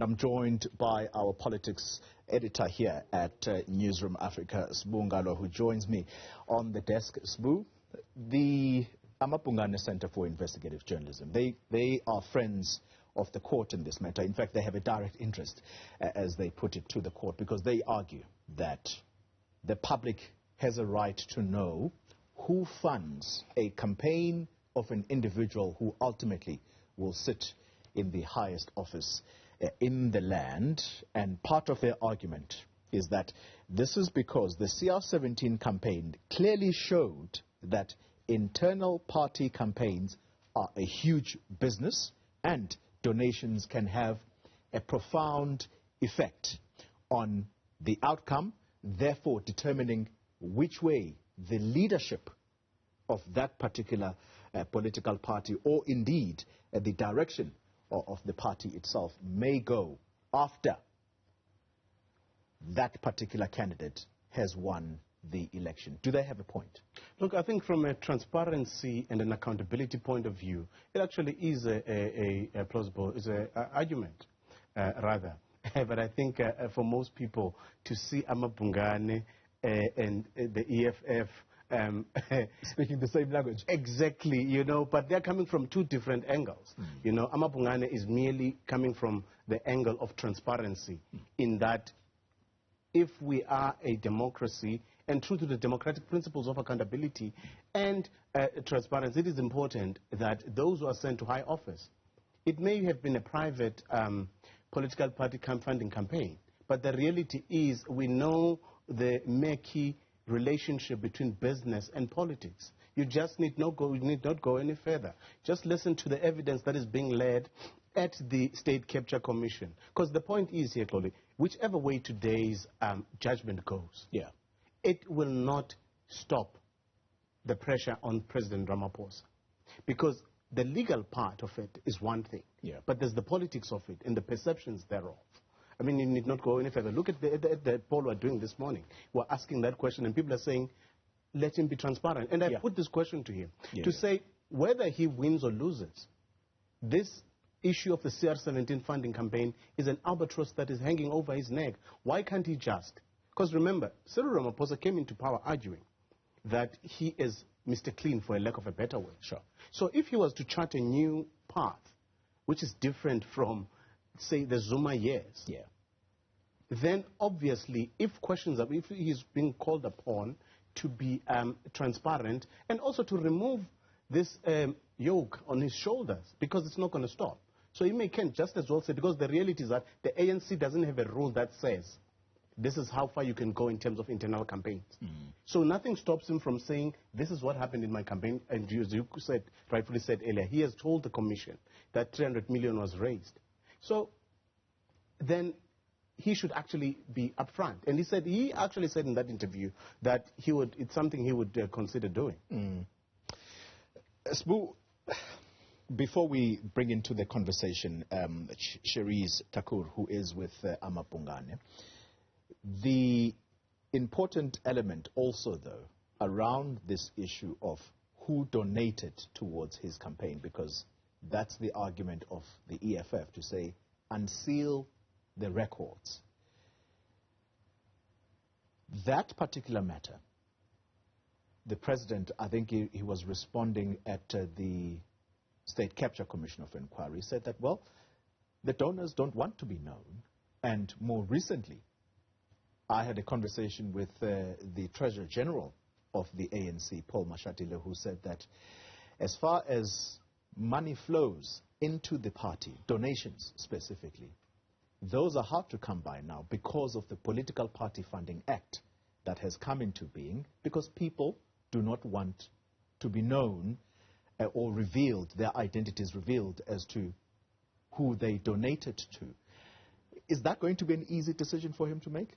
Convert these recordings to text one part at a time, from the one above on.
I'm joined by our politics editor here at Newzroom Afrika, Sbu Ngalwa, who joins me on the desk. Sbu, the Amabhungane Center for Investigative Journalism, they are friends of the court in this matter. In fact, they have a direct interest, as they put it, to the court, because they argue that the public has a right to know who funds a campaign of an individual who ultimately will sit in the highest office in the land. And part of their argument is that this is because the CR17 campaign clearly showed that internal party campaigns are a huge business and donations can have a profound effect on the outcome, therefore determining which way the leadership of that particular political party, or indeed the direction of the party itself, may go after that particular candidate has won the election. Do they have a point? Look, I think from a transparency and an accountability point of view, it actually is a plausible, is an argument, rather. But I think for most people to see Amabhungane and the EFF speaking the same language. Exactly, you know, but they're coming from two different angles. You know, Amabhungane is merely coming from the angle of transparency, in that if we are a democracy and true to the democratic principles of accountability and transparency, it is important that those who are sent to high office, it may have been a private political party funding campaign, but the reality is we know the murky relationship between business and politics. You just need not go any further. Just listen to the evidence that is being led at the State Capture Commission. Because the point is here, Chloe, whichever way today's judgment goes, it will not stop the pressure on President Ramaphosa. Because the legal part of it is one thing, but there's the politics of it and the perceptions thereof. I mean, you need not go any further. Look at the poll we're doing this morning. We're asking that question, and people are saying, let him be transparent. And I put this question to him to say whether he wins or loses, this issue of the CR17 funding campaign is an albatross that is hanging over his neck. Why can't he just? Because remember, Cyril Ramaphosa came into power arguing that he is Mr. Clean, for a lack of a better word. So if he was to chart a new path, which is different from, say, the Zuma years, then obviously if he's being called upon to be transparent and also to remove this yoke on his shoulders, because it's not going to stop. So he can just as well say, because the reality is that the ANC doesn't have a rule that says this is how far you can go in terms of internal campaigns. So nothing stops him from saying, this is what happened in my campaign. And as you rightfully said earlier, he has told the commission that 300 million was raised. So then he should actually be upfront. And he actually said in that interview that it's something he would consider doing. Sbu, before we bring into the conversation Cherese Thakur, who is with Amabhungane, the important element also, though, around this issue of who donated towards his campaign, because that's the argument of the EFF, to say, unseal the records. That particular matter, the president, I think he was responding at the State Capture Commission of Inquiry, said that, well, the donors don't want to be known. And more recently, I had a conversation with the Treasurer General of the ANC, Paul Mashatile, who said that as far as money flows into the party, donations specifically, those are hard to come by now because of the Political Party Funding Act that has come into being, because people do not want to be known or revealed, their identities revealed as to who they donated to. Is that going to be an easy decision for him to make?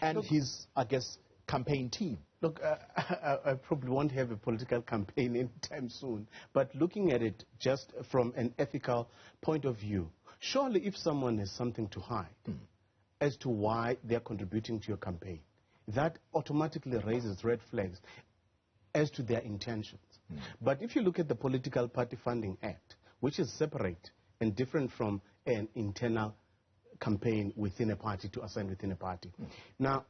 And his, I guess, campaign team? Look, I probably won't have a political campaign anytime soon, but looking at it just from an ethical point of view, surely if someone has something to hide as to why they're contributing to your campaign, that automatically raises red flags as to their intentions. But if you look at the Political Party Funding Act, which is separate and different from an internal campaign within a party, to ascend within a party. Now,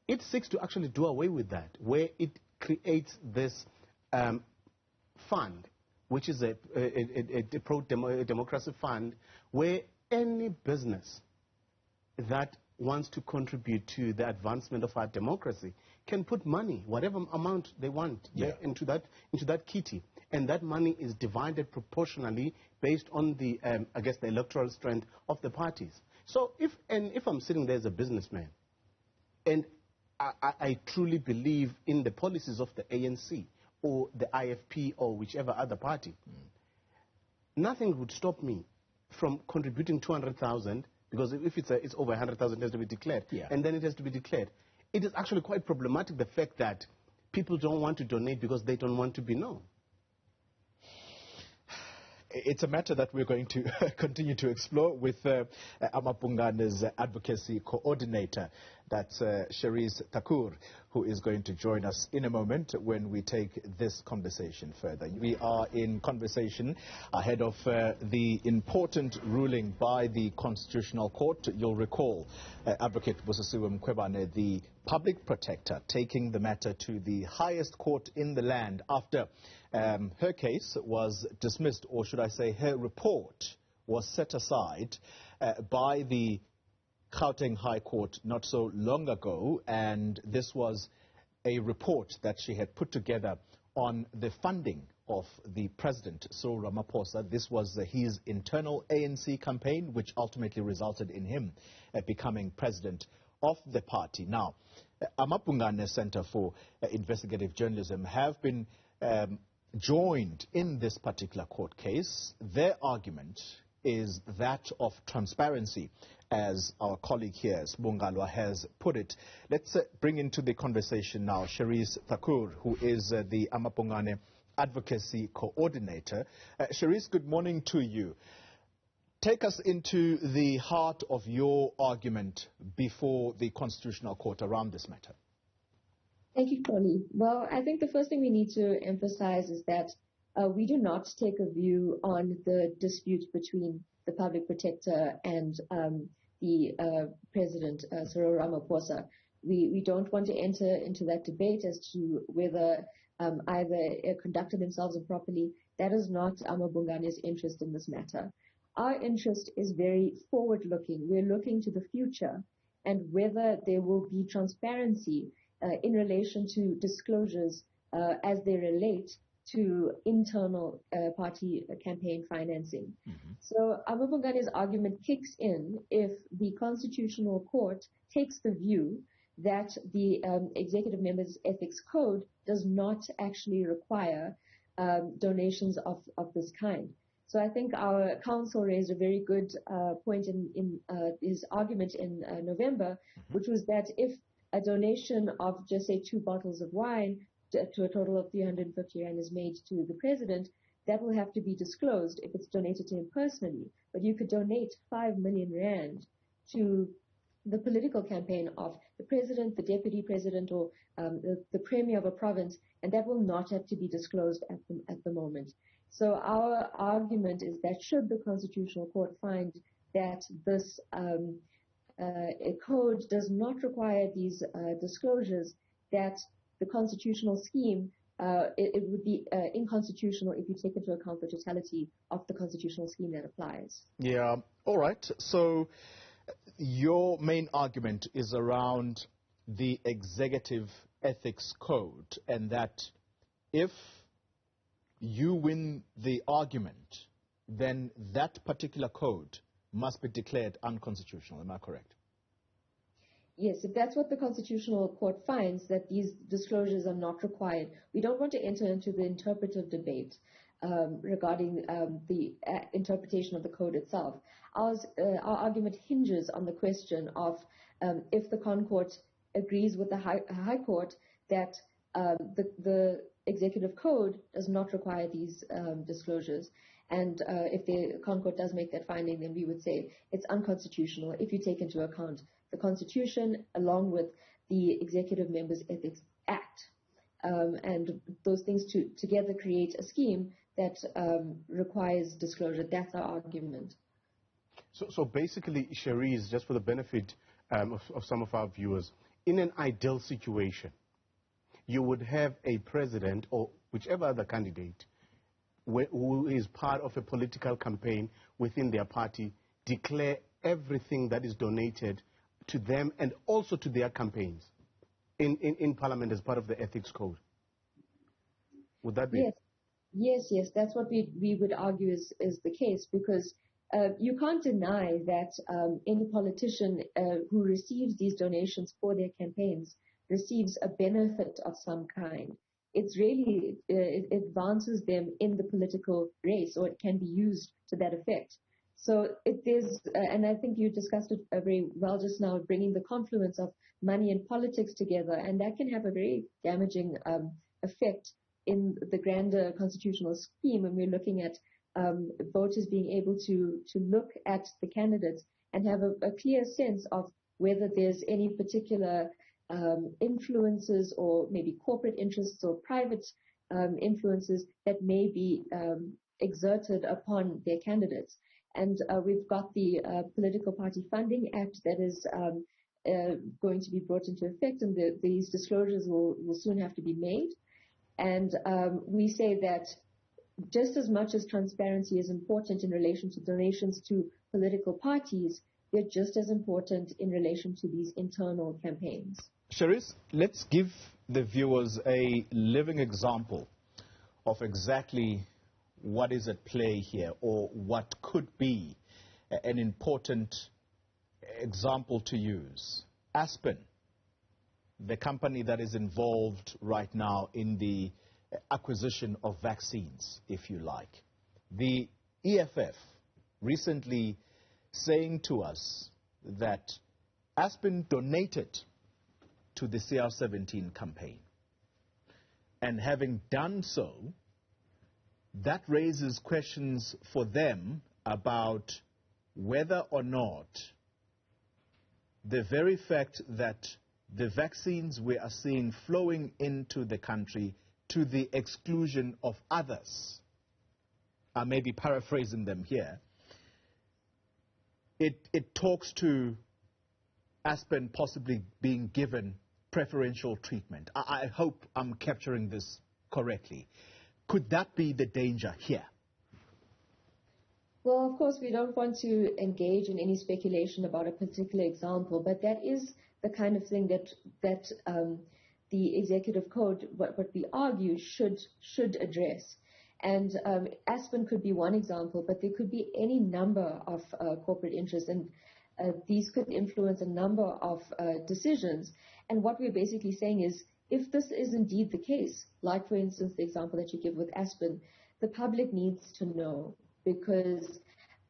it seeks to actually do away with that, where it creates this fund, which is a pro-democracy fund, where any business that wants to contribute to the advancement of our democracy can put money, whatever amount they want, into that kitty. And that money is divided proportionally based on the, I guess, the electoral strength of the parties. So if I'm sitting there as a businessman, and I truly believe in the policies of the ANC or the IFP or whichever other party, nothing would stop me from contributing 200,000, because if it's over 100,000, it has to be declared, and then it has to be declared. It is actually quite problematic, the fact that people don't want to donate because they don't want to be known. It's a matter that we're going to continue to explore with Amabhungane's Advocacy Coordinator, that's Cherese Thakur, who is going to join us in a moment when we take this conversation further. We are in conversation ahead of the important ruling by the Constitutional Court. You'll recall Advocate Busisiwe Mkhwebane, the public protector, taking the matter to the highest court in the land after her case was dismissed, or should I say her report was set aside by the Gauteng High Court not so long ago, and this was a report that she had put together on the funding of the President, Cyril Ramaphosa. This was his internal ANC campaign, which ultimately resulted in him becoming president of the party. Now, Amabhungane Center for Investigative Journalism have been joined in this particular court case. Their argument is that of transparency, as our colleague here, Sbu Ngalwa, has put it. Let's bring into the conversation now Cherese Thakur, who is the Amabhungane Advocacy Coordinator. Cherese, good morning to you. Take us into the heart of your argument before the Constitutional Court around this matter. Thank you, Tony. Well, I think the first thing we need to emphasize is that we do not take a view on the dispute between the public protector and the President, Cyril Ramaphosa. We don't want to enter into that debate as to whether either conducted themselves improperly. That is not Amabhungane's interest in this matter. Our interest is very forward-looking. We're looking to the future and whether there will be transparency in relation to disclosures as they relate to internal party campaign financing. So Amabhungane's argument kicks in if the Constitutional Court takes the view that the Executive Members Ethics Code does not actually require donations of this kind. So I think our counsel raised a very good point in his argument in November, which was that if a donation of just say 2 bottles of wine to a total of 350 rand is made to the president, that will have to be disclosed if it's donated to him personally. But you could donate 5 million rand to the political campaign of the president, the deputy president, or the premier of a province, and that will not have to be disclosed at the moment. So our argument is that should the Constitutional Court find that this code does not require these disclosures, that the constitutional scheme, it would be inconstitutional if you take into account the totality of the constitutional scheme that applies. Yeah, all right. So your main argument is around the Executive Ethics Code, and that if you win the argument, then that particular code must be declared unconstitutional. Am I correct? Yes, if that's what the Constitutional Court finds, that these disclosures are not required. We don't want to enter into the interpretive debate regarding the interpretation of the code itself. Our argument hinges on the question of if the Concourt agrees with the High Court that the Executive Code does not require these disclosures. And if the Concourt does make that finding, then we would say it's unconstitutional if you take into account the Constitution along with the Executive Members Ethics Act. And those things together create a scheme that requires disclosure. That's our argument. So basically, Cherese, just for the benefit of some of our viewers, in an ideal situation, you would have a president or whichever other candidate who is part of a political campaign within their party declare everything that is donated to them and also to their campaigns in Parliament as part of the ethics code. Would that be? Yes. That's what we would argue is the case, because you can't deny that any politician who receives these donations for their campaigns receives a benefit of some kind. It's really, it advances them in the political race, or it can be used to that effect. So it is, and I think you discussed it very well just now, bringing the confluence of money and politics together, and that can have a very damaging effect in the grander constitutional scheme when we're looking at voters being able to look at the candidates and have a clear sense of whether there's any particular influences or maybe corporate interests or private influences that may be exerted upon their candidates. And we've got the Political Party Funding Act that is going to be brought into effect, and these disclosures will soon have to be made. And we say that just as much as transparency is important in relation to donations to political parties, they're just as important in relation to these internal campaigns. Cherese, let's give the viewers a living example of exactly what is at play here, or what could be an important example to use. Aspen, the company that is involved right now in the acquisition of vaccines, if you like. The EFF recently saying to us that Aspen donated to the CR17 campaign. And having done so, that raises questions for them about whether or not the very fact that the vaccines we are seeing flowing into the country to the exclusion of others, I may be paraphrasing them here, it talks to Aspen possibly being given preferential treatment. I hope I'm capturing this correctly. Could that be the danger here? Well, of course, we don't want to engage in any speculation about a particular example, but that is the kind of thing that the executive code, what we argue, should address. And Aspen could be one example, but there could be any number of corporate interests, and these could influence a number of decisions. And what we're basically saying is, if this is indeed the case, like, for instance, the example that you give with Aspen, the public needs to know, because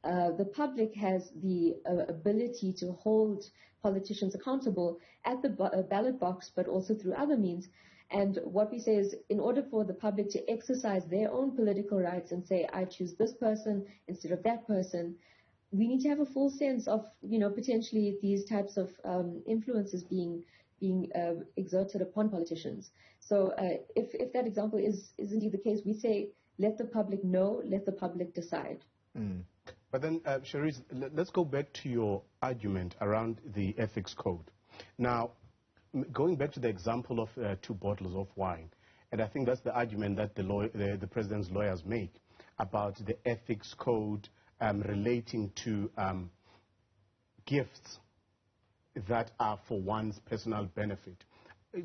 the public has the ability to hold politicians accountable at the ballot box, but also through other means. And what we say is, in order for the public to exercise their own political rights and say, I choose this person instead of that person, we need to have a full sense of, potentially these types of influences being exerted upon politicians. So if that example is indeed the case, we say, let the public know, let the public decide. Mm. But then, Cherese, let's go back to your argument around the ethics code. Now, going back to the example of 2 bottles of wine, and I think that's the argument that the president's lawyers make about the ethics code relating to gifts that are for one's personal benefit.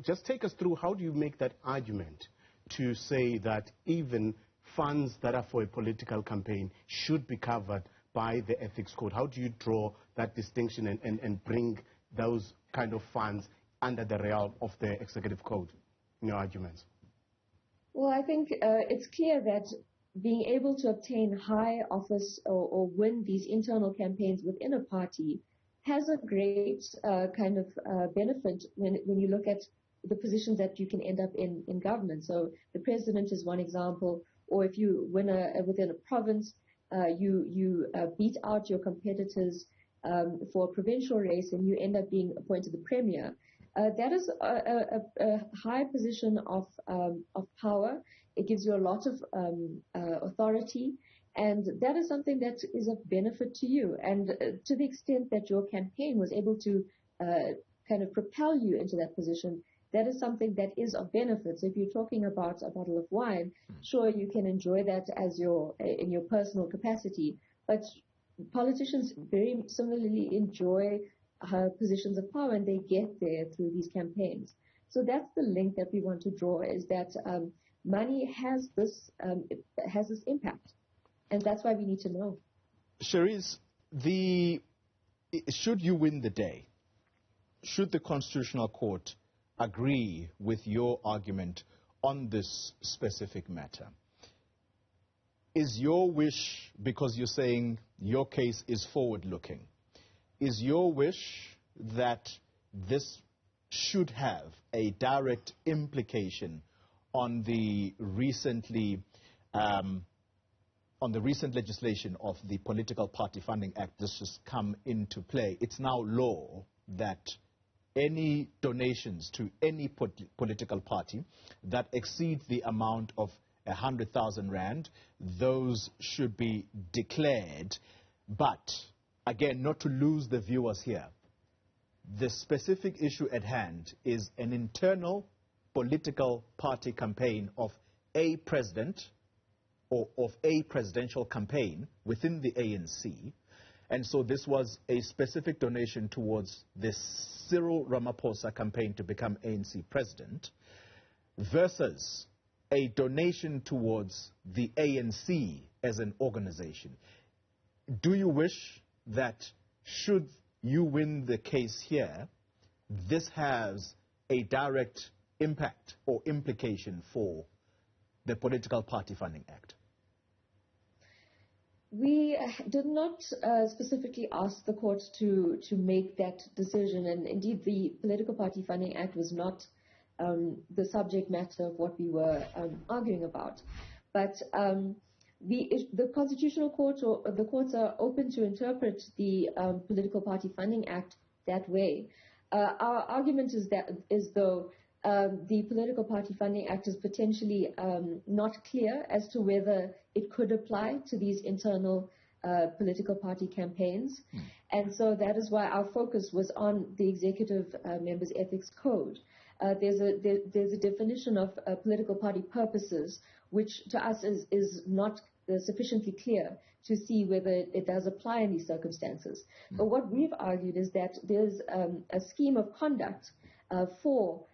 Just take us through, how do you make that argument to say that even funds that are for a political campaign should be covered by the ethics code? How do you draw that distinction and bring those kind of funds under the realm of the executive code in your arguments? Well, I think it's clear that being able to obtain high office or win these internal campaigns within a party has a great kind of benefit when you look at the positions that you can end up in government. So the president is one example, or if you win within a province, you beat out your competitors for a provincial race and you end up being appointed the premier. That is a high position of power. It gives you a lot of authority, And that is something that is of benefit to you. And to the extent that your campaign was able to kind of propel you into that position, that is something that is of benefit. So if you're talking about a bottle of wine, sure, you can enjoy that as in your personal capacity. But politicians very similarly enjoy positions of power, and they get there through these campaigns. So that's the link that we want to draw, is that money has this impact. And that's why we need to know. Cherese, should you win the day, should the Constitutional Court agree with your argument on this specific matter, is your wish, because you're saying your case is forward-looking, is your wish that this should have a direct implication on the recent legislation of the Political Party Funding Act? This has come into play. It's now law that any donations to any political party that exceed the amount of 100,000 rand, those should be declared. But again, not to lose the viewers here, the specific issue at hand is an internal political party campaign of a president or of a presidential campaign within the ANC. And so this was a specific donation towards the Cyril Ramaphosa campaign to become ANC president versus a donation towards the ANC as an organization. Do you wish that should you win the case here, this has a direct impact or implication for the Political Party Funding Act? We did not specifically ask the court to make that decision, and indeed the Political Party Funding Act was not the subject matter of what we were arguing about. But the Constitutional Court or the courts are open to interpret the Political Party Funding Act that way. Our argument is though the Political Party Funding Act is potentially not clear as to whether it could apply to these internal political party campaigns. And so that is why our focus was on the Executive Members' Ethics Code. There's a definition of political party purposes, which to us is not sufficiently clear to see whether it does apply in these circumstances. But what we've argued is that there's a scheme of conduct for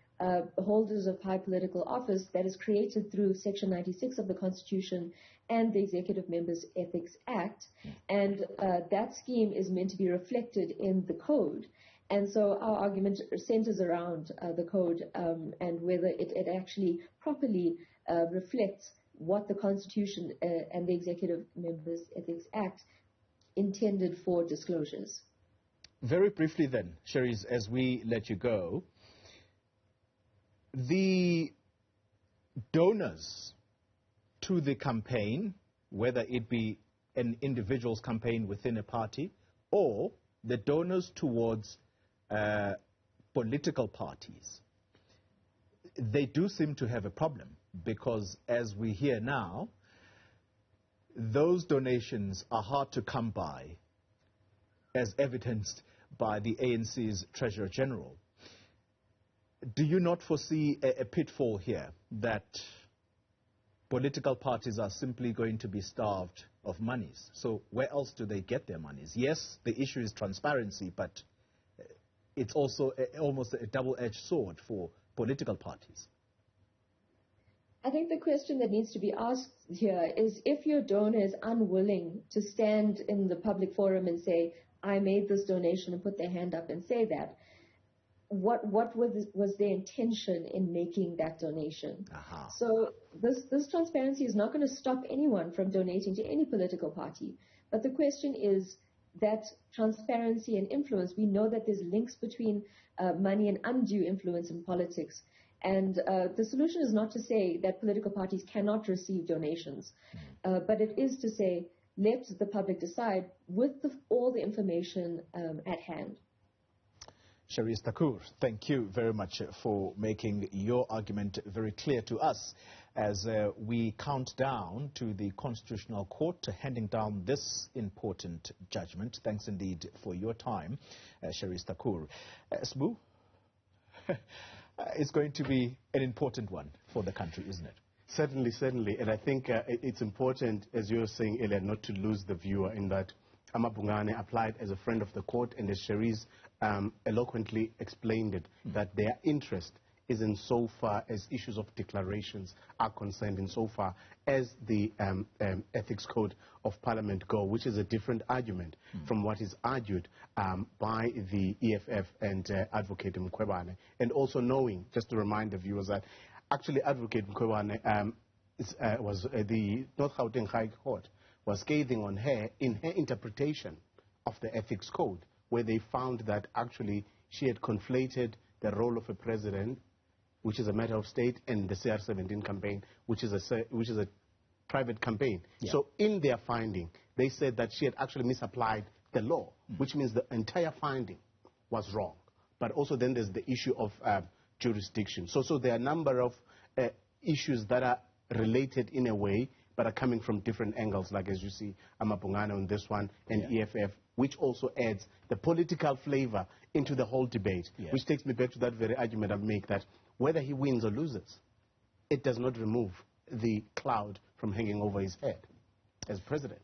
holders of high political office that is created through Section 96 of the Constitution and the Executive Members' Ethics Act, and that scheme is meant to be reflected in the code. And so our argument centers around the code and whether it actually properly reflects what the Constitution and the Executive Members' Ethics Act intended for disclosures. Very briefly then, Cherese, as we let you go, the donors to the campaign, whether it be an individual's campaign within a party or the donors towards political parties, they do seem to have a problem, because as we hear now, those donations are hard to come by, as evidenced by the ANC's Treasurer General. Do you not foresee a pitfall here, that political parties are simply going to be starved of monies? So where else do they get their monies? Yes, the issue is transparency, but it's also almost a double-edged sword for political parties. I think the question that needs to be asked here is, if your donor is unwilling to stand in the public forum and say, I made this donation, and put their hand up and say that, what was their intention in making that donation? So this transparency is not going to stop anyone from donating to any political party. But the question is that transparency and influence. We know that there's links between money and undue influence in politics. And the solution is not to say that political parties cannot receive donations, but it is to say, let the public decide with all the information at hand. Cherese Thakur, thank you very much for making your argument very clear to us as we count down to the Constitutional Court handing down this important judgment. Thanks indeed for your time, Cherese Thakur. Sbu, it's going to be an important one for the country, isn't it? Certainly, certainly. And I think it's important, as you were saying earlier, not to lose the viewer in that Amabhungane applied as a friend of the court, and as Cherese eloquently explained it, that their interest is in so far as issues of declarations are concerned, in so far as the Ethics Code of Parliament go, which is a different argument from what is argued by the EFF and Advocate Mkhwebane. And also knowing, just to remind the viewers, that actually Advocate Mkhwebane was the North Gauteng High Court was scathing on her in her interpretation of the Ethics Code, where they found that actually she had conflated the role of a president, which is a matter of state, and the CR17 campaign, which is a private campaign. Yeah. So in their finding, they said that she had actually misapplied the law, which means the entire finding was wrong. But also then there's the issue of jurisdiction. So there are a number of issues that are related in a way, but are coming from different angles, like as you see Amabhungane on this one, and EFF, which also adds the political flavor into the whole debate, which takes me back to that very argument I make, that whether he wins or loses, it does not remove the cloud from hanging over his head as president.